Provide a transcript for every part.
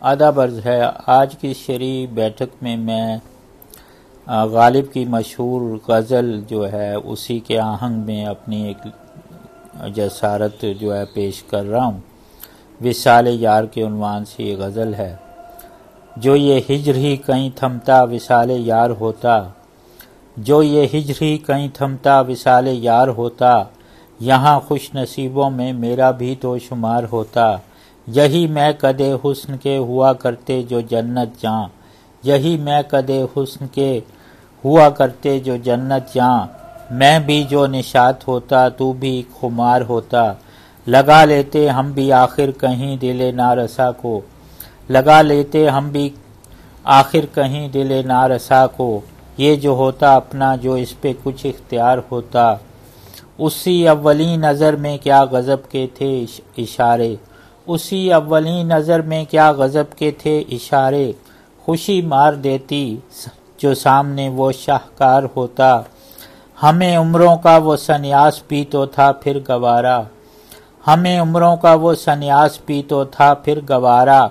آداب عرض ہے۔ آج کی شعری بیٹھک میں میں غالب کی مشہور غزل جو ہے اسی کے آہنگ میں اپنی ایک جسارت جو ہے پیش کر رہا ہوں۔ وصال یار کے عنوان سے یہ غزل ہے۔ جو یہ ہجر ہی کہیں تھمتا وصال یار ہوتا، جو یہ ہجر ہی کہیں تھمتا وصال یار ہوتا، یہاں خوش نصیبوں میں میرا بھی تو شمار ہوتا۔ یہی میں قدِ حسن کے ہوا کرتے جو جنت جاں، یہی میں قدِ حسن کے ہوا کرتے جو جنت جاں، میں بھی جو نشاط ہوتا تو بھی خمار ہوتا۔ لگا لیتے ہم بھی آخر کہیں دل نارسا کو، لگا لیتے ہم بھی آخر کہیں دل نارسا کو، یہ جو ہوتا اپنا جو اس پہ کچھ اختیار ہوتا۔ اسی اولین نظر میں کیا غضب کے تھے اشارے، اسی اولین نظر میں کیا غضب کے تھے اشارے، خوشی مار دیتی جو سامنے وہ شاہکار ہوتا۔ ہمیں عمروں کا وہ سنیاس بھی تو تھا پھر گوارا، ہمیں عمروں کا وہ سنیاس بھی تو تھا پھر گوارا،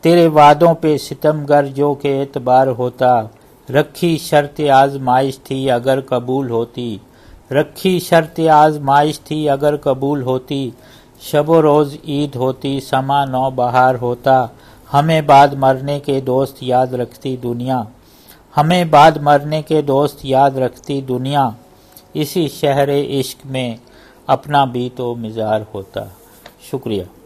تیرے وعدوں پہ ستم گر جو کہ اعتبار ہوتا۔ رکھی شرط آزمائش تھی اگر قبول ہوتی، رکھی شرط آزمائش تھی اگر قبول ہوتی، شب و روز عید ہوتی سما نو بہار ہوتا۔ ہمیں بعد مرنے کے دوست یاد رکھتی دنیا، ہمیں بعد مرنے کے دوست یاد رکھتی دنیا، اسی شہر عشق میں اپنا بھی تو مزار ہوتا۔ شکریہ۔